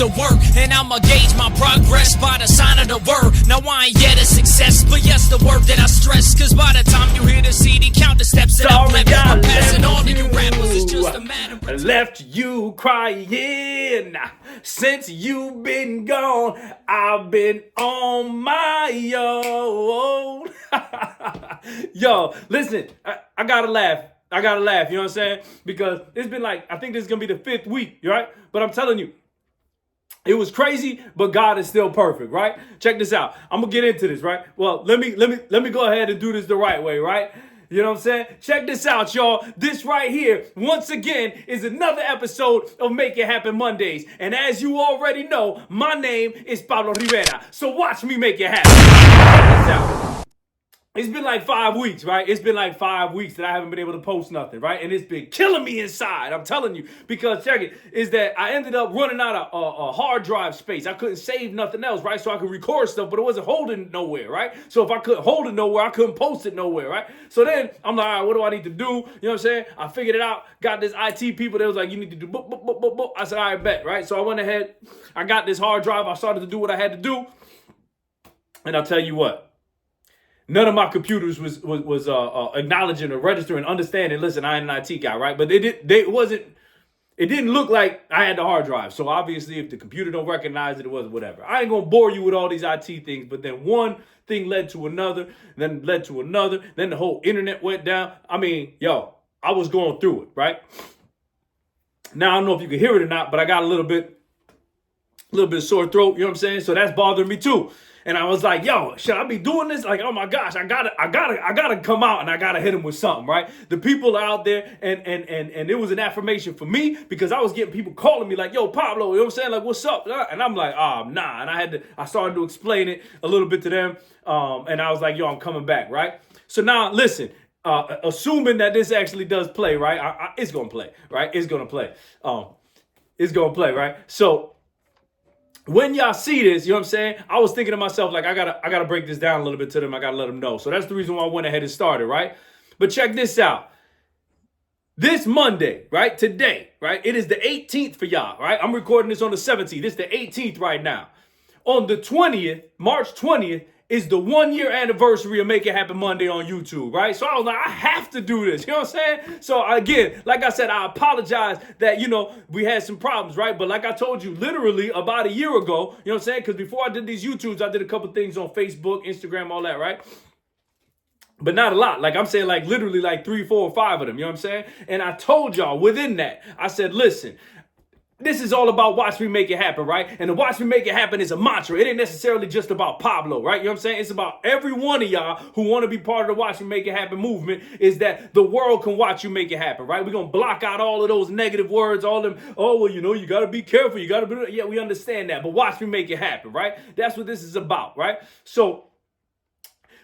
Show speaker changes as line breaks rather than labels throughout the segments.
to work, and I'ma gauge my progress by the sign of the word. Now I ain't yet a success, but yes, the word that I stress, cause by the time you hear the CD, count the steps that I've left. I'm passing on to you rappers, it's just a matter of
I left you crying. Since you've been gone, I've been on my own. Yo, listen, I gotta laugh. I gotta laugh, you know what I'm saying? Because it's been like, I think this is gonna be the 5th week, right? But I'm telling you, it was crazy, but God is still perfect, right? Check this out. I'm gonna get into this, right? Well, let me go ahead and do this the right way, right? You know what I'm saying? Check this out, y'all. This right here, once again, is another episode of Make It Happen Mondays. And as you already know, my name is Pablo Rivera. So watch me make it happen. Check this out. It's been like 5 weeks, right? It's been like 5 weeks that I haven't been able to post nothing, right? And it's been killing me inside. I'm telling you, because check it, is that I ended up running out of hard drive space. I couldn't save nothing else, right? So I could record stuff, but it wasn't holding nowhere, right? So if I couldn't hold it nowhere, I couldn't post it nowhere, right? So then I'm like, all right, what do I need to do? You know what I'm saying? I figured it out. Got this IT people that was like, you need to do boop, boop, boop, boop, boop. I said, all right, bet, right? So I went ahead. I got this hard drive. I started to do what I had to do. And I'll tell you what. None of my computers was acknowledging or registering, understanding. Listen, I ain't an IT guy, right? But it didn't look like I had the hard drive. So obviously, if the computer don't recognize it, it was whatever. I ain't gonna bore you with all these IT things, but then one thing led to another, then led to another, then the whole internet went down. I mean, yo, I was going through it, right? Now I don't know if you can hear it or not, but I got a little bit of sore throat. You know what I'm saying? So that's bothering me too. And I was like, yo, should I be doing this? Like, oh my gosh, I gotta come out and I gotta hit him with something, right? The people are out there, and it was an affirmation for me because I was getting people calling me like, yo, Pablo, you know what I'm saying? Like, what's up? And I'm like, nah. And I started to explain it a little bit to them. And I was like, yo, I'm coming back, right? So now listen, assuming that this actually does play, right? It's gonna play, right? It's gonna play. It's gonna play, right? So when y'all see this, you know what I'm saying? I was thinking to myself, like, I gotta break this down a little bit to them. I gotta let them know. So that's the reason why I went ahead and started, right? But check this out. This Monday, right? Today, right? It is the 18th for y'all, right? I'm recording this on the 17th. It's the 18th right now. On the 20th, March 20th, is the 1-year anniversary of Make It Happen Monday on YouTube, right? So I was like, I have to do this, you know what I'm saying? So again, like I said, I apologize that, we had some problems, right? But like I told you, literally about a year ago, you know what I'm saying? Because before I did these YouTubes, I did a couple things on Facebook, Instagram, all that, right? But not a lot. Like I'm saying, like literally like 3, 4, or 5 of them, you know what I'm saying? And I told y'all within that, I said, listen, this is all about watch me make it happen, right? And the watch me make it happen is a mantra. It ain't necessarily just about Pablo, right? You know what I'm saying? It's about every one of y'all who want to be part of the watch me make it happen movement, is that the world can watch you make it happen, right? We're going to block out all of those negative words, all them, oh, well, you got to be careful. You got to be, yeah, we understand that. But watch me make it happen, right? That's what this is about, right? So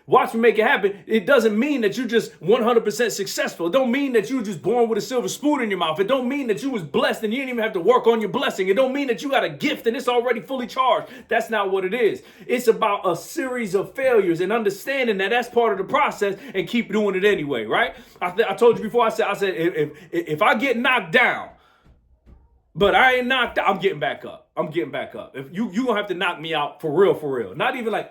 watch me make it happen. It doesn't mean that you're just 100% successful. It don't mean that you were just born with a silver spoon in your mouth. It don't mean that you was blessed and you didn't even have to work on your blessing. It don't mean that you got a gift and it's already fully charged. That's not what it is. It's about a series of failures and understanding that that's part of the process and keep doing it anyway, right? I told you before, I said if I get knocked down, but I ain't knocked out, I'm getting back up. I'm getting back up. If you gonna have to knock me out for real. Not even like,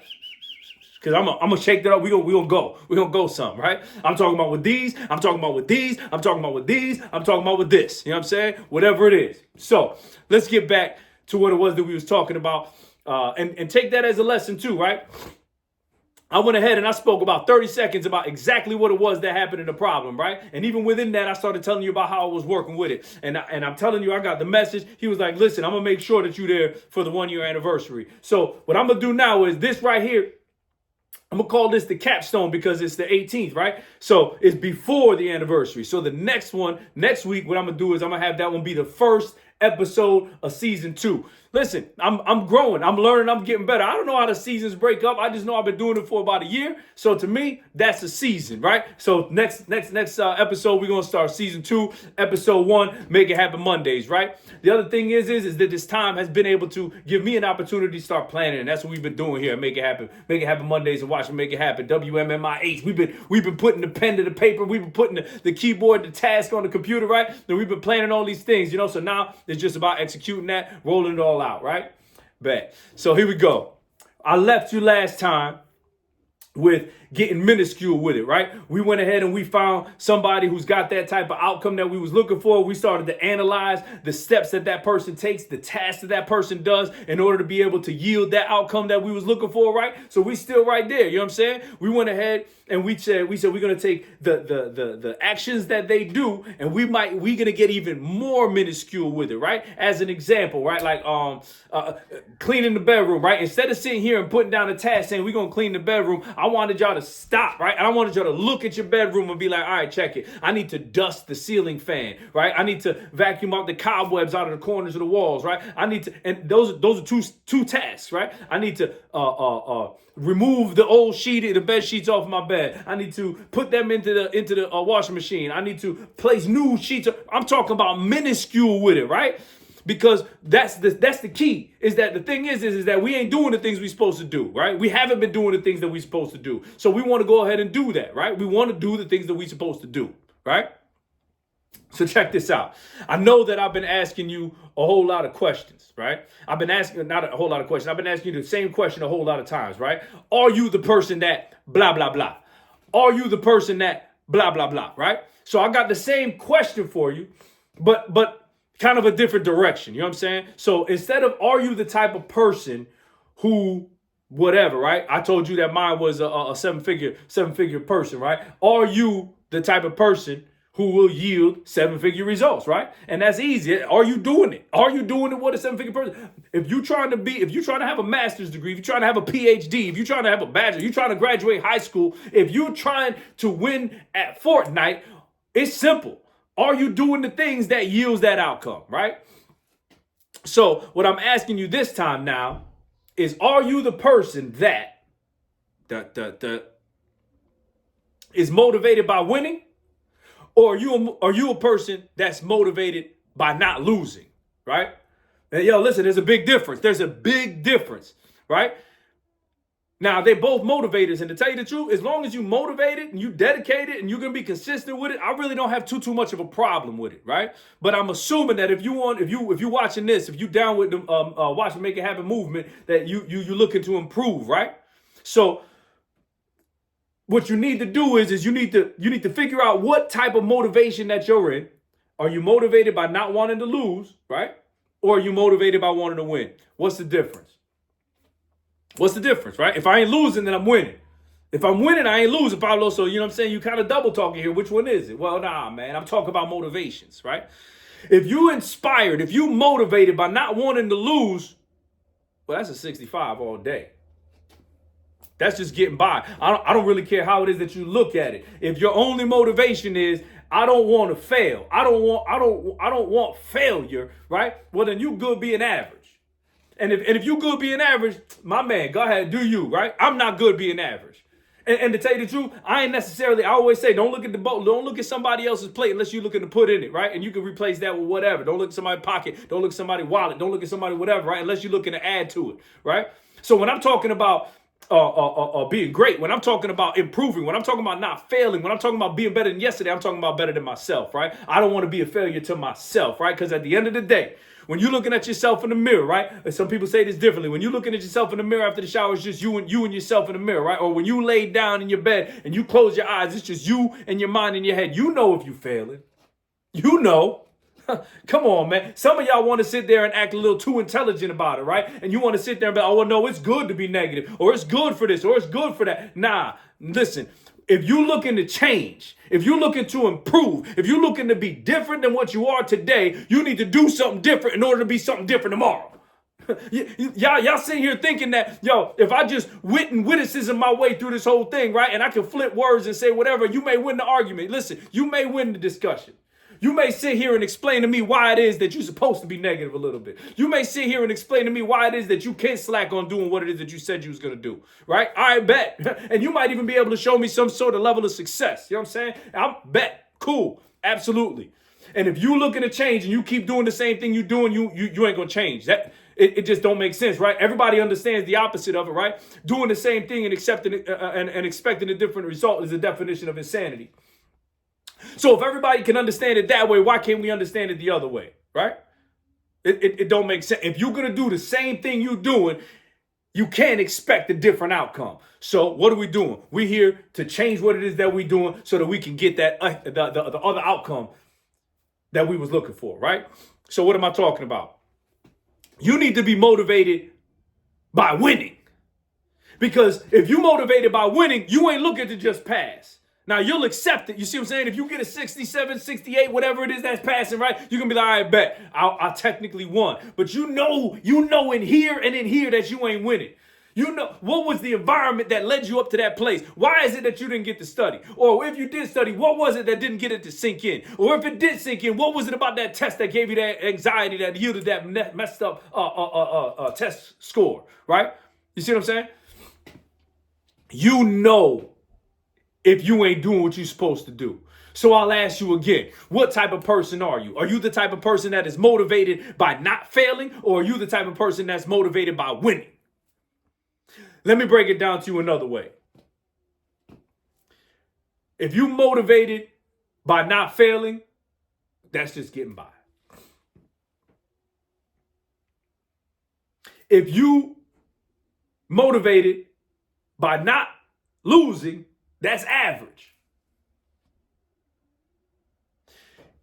because I'm gonna shake that up. We're gonna go some, right? I'm talking about with these, I'm talking about with these, I'm talking about with these, I'm talking about with this. You know what I'm saying? Whatever it is. So let's get back to what it was that we was talking about. And take that as a lesson too, right? I went ahead and I spoke about 30 seconds about exactly what it was that happened in the problem, right? And even within that, I started telling you about how I was working with it. And I'm telling you, I got the message. He was like, listen, I'm going to make sure that you're there for the 1-year anniversary. So what I'm going to do now is this right here. I'm going to call this the capstone because it's the 18th, right? So it's before the anniversary. So the next one, next week, what I'm going to do is I'm going to have that one be the first episode of season 2. Listen, I'm growing, I'm learning, I'm getting better. I don't know how the seasons break up. I just know I've been doing it for about a year. So to me, that's a season, right? So next episode, we're gonna start season 2, episode 1, Make It Happen Mondays, right? The other thing is that this time has been able to give me an opportunity to start planning, and that's what we've been doing here. Make It Happen Mondays, and watch Make It Happen. WMMIH. We've been putting the pen to the paper. We've been putting the keyboard, the task on the computer, right? And we've been planning all these things, So now It's just about executing that, rolling it all out, right? Bet. So here we go. I left you last time with getting minuscule with it, right? We went ahead and we found somebody who's got that type of outcome that we was looking for. We started to analyze the steps that that person takes, the tasks that that person does in order to be able to yield that outcome that we was looking for, right? So we still right there, you know what I'm saying? We went ahead and we said we're going to take the actions that they do, and we're going to get even more minuscule with it, right? As an example, right? Like cleaning the bedroom, right? Instead of sitting here and putting down a task saying we're going to clean the bedroom, I wanted y'all to stop, right? And I wanted y'all to look at your bedroom and be like, all right, check it. I need to dust the ceiling fan, right? I need to vacuum out the cobwebs out of the corners of the walls, right? I need to, and those are two tasks, right? I need to remove the old the bed sheets off my bed. I need to put them into the washing machine. I need to place new sheets. I'm talking about minuscule with it, right? Because that's the key, is that the thing is that we ain't doing the things we supposed to do, right? We haven't been doing the things that we supposed to do. So we want to go ahead and do that, right? We want to do the things that we supposed to do, right? So check this out. I know that I've been asking you a whole lot of questions, right? I've been asking, not a whole lot of questions. I've been asking you the same question a whole lot of times, right? Are you the person that blah, blah, blah? Are you the person that blah, blah, blah, right? So I got the same question for you, but kind of a different direction. You know what I'm saying? So instead of, are you the type of person who whatever, right? I told you that mine was a seven-figure person, right? Are you the type of person who will yield seven-figure results, right? And that's easy. Are you doing it? Are you doing it with a seven-figure person? If you're trying to have a master's degree, if you're trying to have a PhD, if you're trying to have a bachelor, you're trying to graduate high school, if you're trying to win at Fortnite, it's simple. Are you doing the things that yields that outcome, right? So what I'm asking you this time now is, are you the person that is motivated by winning? Or are you a person that's motivated by not losing, right? And yo, listen, there's a big difference. There's a big difference, right? Now, they both motivators, and to tell you the truth, as long as you motivated and you dedicated and you're gonna be consistent with it, I really don't have too much of a problem with it, right? But I'm assuming that if you're watching this, if you down with the watching Make It Happen movement, that you're looking to improve, right? So what you need to do is you need to figure out what type of motivation that you're in. Are you motivated by not wanting to lose, right? Or are you motivated by wanting to win? What's the difference? What's the difference, right? If I ain't losing, then I'm winning. If I'm winning, I ain't losing, Pablo. So, you know what I'm saying? You kind of double talking here. Which one is it? Well, nah, man. I'm talking about motivations, right? If you inspired, if you motivated by not wanting to lose, well, that's a 65 all day. That's just getting by. I don't really care how it is that you look at it. If your only motivation is, I don't want to fail, I don't want failure, right? Well, then you good being average. And if you good being average, my man, go ahead, do you, right? I'm not good being average. And to tell you the truth, I always say, don't look at the boat, don't look at somebody else's plate unless you're looking to put in it, right? And you can replace that with whatever. Don't look at somebody's pocket, don't look at somebody's wallet, don't look at somebody whatever, right? Unless you're looking to add to it, right? So when I'm talking about being great, when I'm talking about improving, when I'm talking about not failing, when I'm talking about being better than yesterday, I'm talking about better than myself, right? I don't want to be a failure to myself, right? Because at the end of the day, when you're looking at yourself in the mirror, right? And some people say this differently. When you're looking at yourself in the mirror after the shower, it's just you and yourself in the mirror, right? Or when you lay down in your bed and you close your eyes, it's just you and your mind in your head. You know if you're failing. You know. Come on, man. Some of y'all want to sit there and act a little too intelligent about it, right? And you want to sit there and be, oh, well, no, it's good to be negative, or it's good for this, or it's good for that. Nah, listen. If you're looking to change, if you're looking to improve, if you're looking to be different than what you are today, you need to do something different in order to be something different tomorrow. Y'all sitting here thinking that, yo, if I just witticism my way through this whole thing, right, and I can flip words and say whatever, you may win the argument. Listen, you may win the discussion. You may sit here and explain to me why it is that you're supposed to be negative a little bit. You may sit here and explain to me why it is that you can't slack on doing what it is that you said you was going to do, right? I bet. And you might even be able to show me some sort of level of success. You know what I'm saying? I bet. Cool. Absolutely. And if you looking to change and you keep doing the same thing you're doing, you ain't going to change. That it just don't make sense, right? Everybody understands the opposite of it, right? Doing the same thing and accepting it, and expecting a different result is the definition of insanity. So if everybody can understand it that way, why can't we understand it the other way, right? It don't make sense. If you're going to do the same thing you're doing, you can't expect a different outcome. So what are we doing? We're here to change what it is that we're doing so that we can get that the other outcome that we was looking for, right? So what am I talking about? You need to be motivated by winning. Because if you're motivated by winning, you ain't looking to just pass. Now, you'll accept it. You see what I'm saying? If you get a 67, 68, whatever it is that's passing, right? You can be like, all right, bet. I technically won. But you know in here and in here that you ain't winning. You know, what was the environment that led you up to that place? Why is it that you didn't get to study? Or if you did study, what was it that didn't get it to sink in? Or if it did sink in, what was it about that test that gave you that anxiety that yielded that messed up test score, right? You see what I'm saying? You know if you ain't doing what you're supposed to do. So I'll ask you again, what type of person are you? Are you the type of person that is motivated by not failing? Or are you the type of person that's motivated by winning? Let me break it down to you another way. If you're motivated by not failing, that's just getting by. If you motivated by not losing, that's average.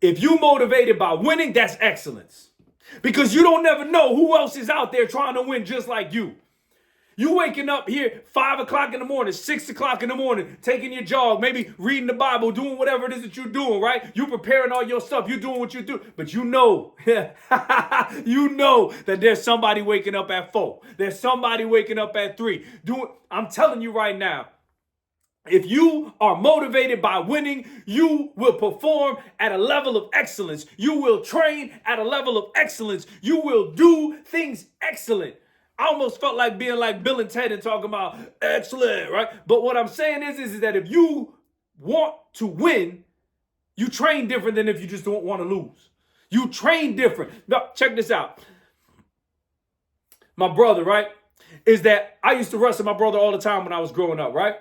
If you motivated by winning, that's excellence. Because you don't never know who else is out there trying to win just like you. You waking up here 5 o'clock in the morning, 6 o'clock in the morning, taking your jog, maybe reading the Bible, doing whatever it is that you're doing, right? You preparing all your stuff. You're doing what you do. But you know, you know that there's somebody waking up at 4. There's somebody waking up at 3. I'm telling you right now, if you are motivated by winning, you will perform at a level of excellence. You will train at a level of excellence. You will do things excellent. I almost felt like being like Bill and Ted and talking about excellent, right? But what I'm saying is that if you want to win, you train different than if you just don't want to lose. You train different. Now, check this out. My brother, right, is that I used to wrestle my brother all the time when I was growing up, right?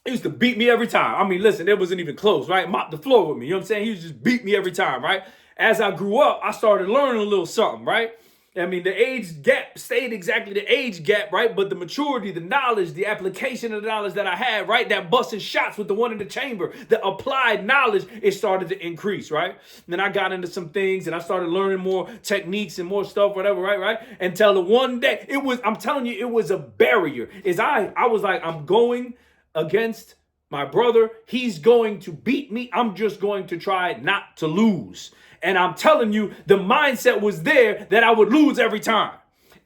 He used to beat me every time. I mean, listen, it wasn't even close, right? Mop the floor with me. You know what I'm saying? He used to just beat me every time, right? As I grew up, I started learning a little something, right? I mean, the age gap stayed exactly the age gap, right? But the maturity, the knowledge, the application of the knowledge that I had, right? That busting shots with the one in the chamber, the applied knowledge, it started to increase, right? And then I got into some things and I started learning more techniques and more stuff, whatever, right? Until the one day, I'm telling you, it was a barrier. I was like, I'm going against my brother. He's going to beat me. I'm just going to try not to lose. And I'm telling you, the mindset was there that I would lose every time.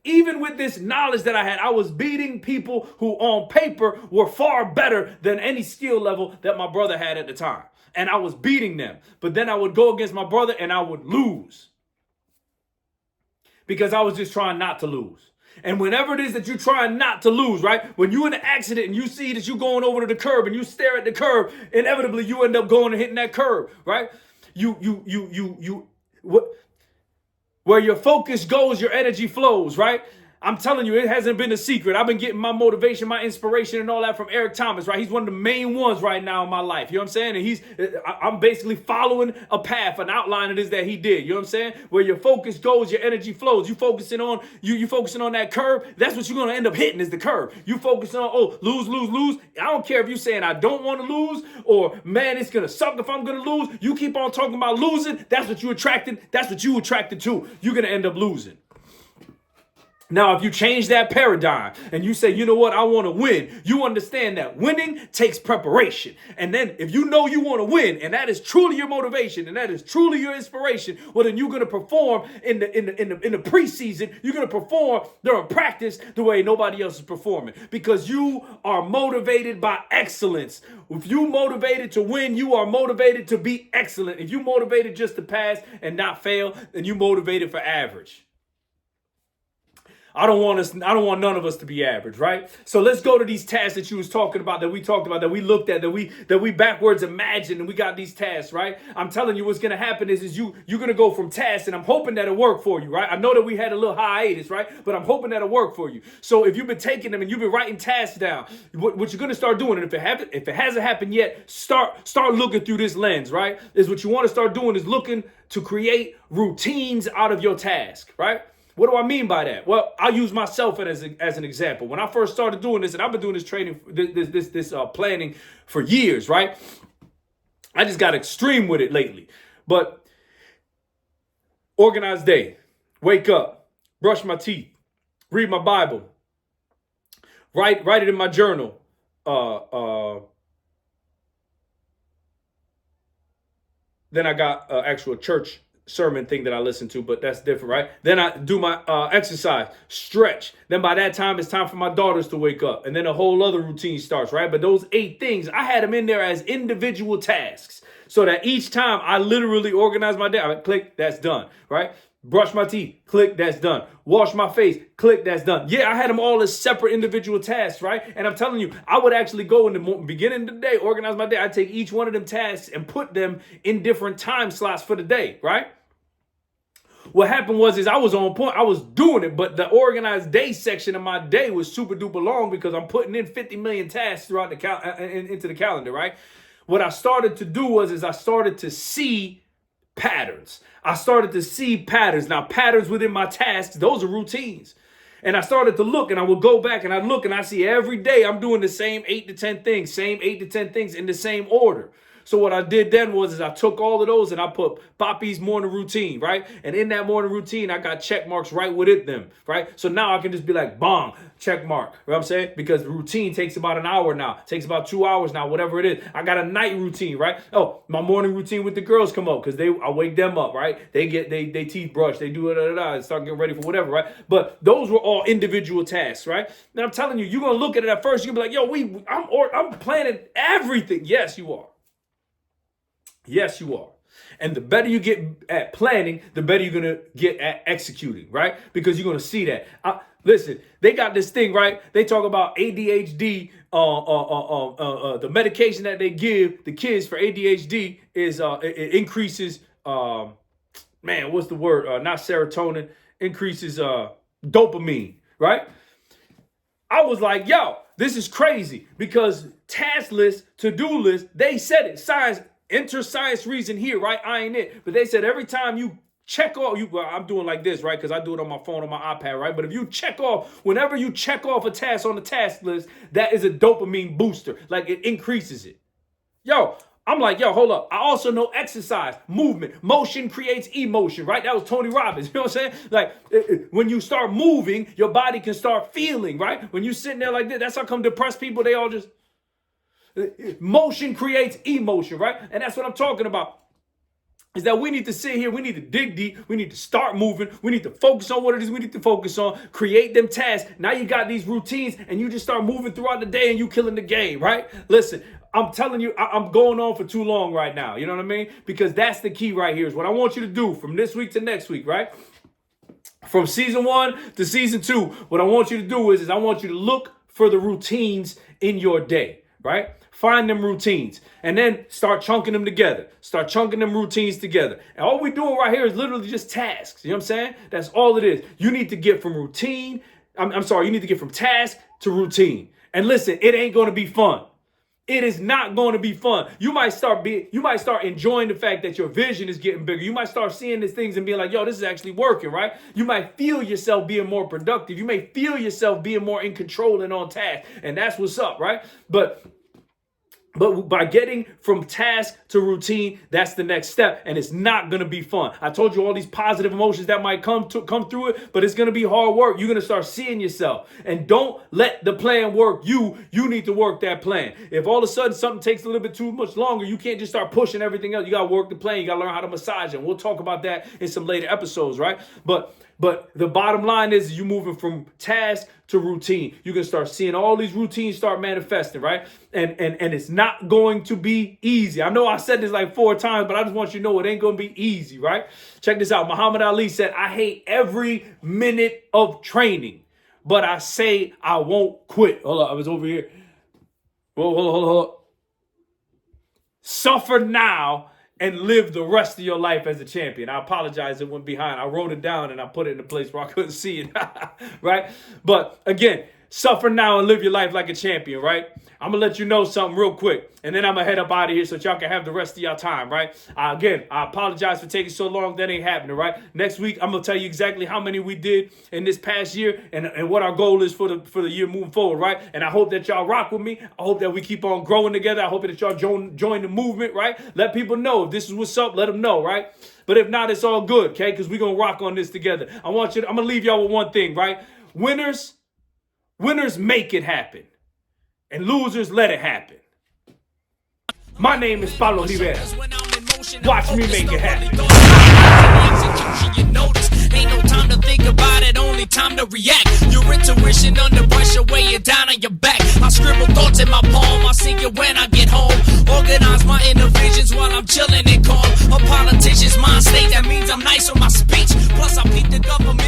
Even with this knowledge that I had, I was beating people who on paper were far better than any skill level that my brother had at the time. And I was beating them. But then I would go against my brother and I would lose. Because I was just trying not to lose. And whenever it is that you're trying not to lose, right? When you're in an accident and you see that you're going over to the curb and you stare at the curb, inevitably you end up going and hitting that curb, right? Where your focus goes, your energy flows, right? I'm telling you, it hasn't been a secret. I've been getting my motivation, my inspiration and all that from Eric Thomas, right? He's one of the main ones right now in my life. You know what I'm saying? And I'm basically following a path, an outline it is that he did. You know what I'm saying? Where your focus goes, your energy flows. You focusing on that curve, that's what you're going to end up hitting is the curve. You focusing on, lose. I don't care if you're saying I don't want to lose or, man, it's going to suck if I'm going to lose. You keep on talking about losing. That's what you attracted. That's what you attracted to. You're going to end up losing. Now, if you change that paradigm and you say, you know what, I want to win, you understand that winning takes preparation. And then if you know you want to win and that is truly your motivation and that is truly your inspiration, well, then you're going to perform in the preseason. You're going to perform during practice the way nobody else is performing because you are motivated by excellence. If you motivated to win, you are motivated to be excellent. If you motivated just to pass and not fail, then you motivated for average. I don't want none of us to be average, right? So let's go to these tasks that you was talking about, that we talked about, that we looked at, that we backwards imagined, and we got these tasks, right? I'm telling you what's gonna happen is you're gonna go from tasks, and I'm hoping that'll work for you, right? I know that we had a little hiatus, right? But I'm hoping that'll work for you. So if you've been taking them and you've been writing tasks down, what you're gonna start doing, and if it hasn't happened yet, start looking through this lens, right? Is what you want to start doing is looking to create routines out of your task, right? What do I mean by that? Well, I'll use myself as an example. When I first started doing this, and I've been doing this training, this planning for years, right? I just got extreme with it lately. But organized day, wake up, brush my teeth, read my Bible, write it in my journal. Then I got an actual church sermon thing that I listen to, but that's different, right? Then I do my exercise, stretch. Then by that time, it's time for my daughters to wake up. And then a whole other routine starts, right? But those 8 things, I had them in there as individual tasks. So that each time I literally organize my day, I click, that's done, right? Brush my teeth, click, that's done. Wash my face, click, that's done. Yeah, I had them all as separate individual tasks, right? And I'm telling you, I would actually go in the beginning of the day, organize my day. I'd take each one of them tasks and put them in different time slots for the day, right? What happened was I was on point. I was doing it, but the organized day section of my day was super duper long because I'm putting in 50 million tasks throughout into the calendar, right? What I started to do was I started to see patterns. I started to see patterns. Now, patterns within my tasks, those are routines. And I started to look, and I would go back and I'd look, and I see every day I'm doing the same 8 to 10 things, in the same order. So what I did then was I took all of those and I put Poppy's morning routine, right? And in that morning routine, I got check marks right with them, right? So now I can just be like, bong, check mark. You know what I'm saying? Because the routine takes about an hour now. It takes about 2 hours now, whatever it is. I got a night routine, right? Oh, my morning routine with the girls come up because I wake them up, right? They get they teeth brush, they do and start getting ready for whatever, right? But those were all individual tasks, right? And I'm telling you, you're gonna look at it at first, you're gonna be like, yo, I'm planning everything. Yes, you are. Yes, you are. And the better you get at planning, the better you're going to get at executing, right? Because you're going to see that. Listen, they got this thing, right? They talk about ADHD. The medication that they give the kids for ADHD is it increases, what's the word? Not serotonin, increases dopamine, right? I was like, yo, this is crazy because task list, to-do list, they said it. Science reason here, right? I ain't it. But they said every time you check off, I'm doing like this, right? Because I do it on my phone, on my iPad, right? But if you check off, whenever you check off a task on the task list, that is a dopamine booster. Like it increases it. I'm like, hold up. I also know exercise, movement, motion creates emotion, right? That was Tony Robbins. You know what I'm saying? Like when you start moving, your body can start feeling, right? When you sitting there like this, that's how come depressed people, they all just... Motion creates emotion, right? And that's what I'm talking about. Is that we need to sit here, we need to dig deep, we need to start moving, we need to focus on what it is we need to focus on, create them tasks. Now you got these routines and you just start moving throughout the day and you killing the game, right? Listen, I'm telling you, I'm going on for too long right now. You know what I mean? Because that's the key right here is what I want you to do from this week to next week, right? From season 1 to season 2, what I want you to do is I want you to look for the routines in your day, right? Find them routines and then start chunking them together. Start chunking them routines together. And all we're doing right here is literally just tasks. You know what I'm saying? That's all it is. You need to get from routine. You need to get from task to routine. And listen, it ain't going to be fun. It is not going to be fun. You might start enjoying the fact that your vision is getting bigger. You might start seeing these things and being like, yo, this is actually working, right? You might feel yourself being more productive. You may feel yourself being more in control and on task. And that's what's up, right? But by getting from task to routine, that's the next step. And it's not going to be fun. I told you all these positive emotions that might come through it, but it's going to be hard work. You're going to start seeing yourself. And don't let the plan work you. You need to work that plan. If all of a sudden something takes a little bit too much longer, you can't just start pushing everything else. You got to work the plan. You got to learn how to massage it. We'll talk about that in some later episodes, right? But the bottom line is you moving from task to routine. You can start seeing all these routines start manifesting, right? And it's not going to be easy. I know I said this like 4 times, but I just want you to know it ain't going to be easy, right? Check this out. Muhammad Ali said, I hate every minute of training. but I say I won't quit. Hold on, I was over here. Hold on. Suffer now and live the rest of your life as a champion. I apologize, it went behind. I wrote it down and I put it in a place where I couldn't see it, right? But again, suffer now and live your life like a champion, right? I'm going to let you know something real quick, and then I'm going to head up out of here so y'all can have the rest of y'all time, right? Again, I apologize for taking so long. That ain't happening, right? Next week, I'm going to tell you exactly how many we did in this past year and what our goal is for the year moving forward, right? And I hope that y'all rock with me. I hope that we keep on growing together. I hope that y'all join the movement, right? Let people know. If this is what's up, let them know, right? But if not, it's all good, okay? Because we're going to rock on this together. I'm going to leave y'all with one thing, right? Winners make it happen. And losers, let it happen. My name is Paulo Rivera. Watch me make it happen.
Ain't no time to think about it, only time to react. Your intuition under pressure, weigh it down on your back. I scribble thoughts in my palm, I see it when I get home. Organize my inner visions while I'm chilling and calm. A politician's mind state, that means I'm nice on my speech. Plus I peep the government.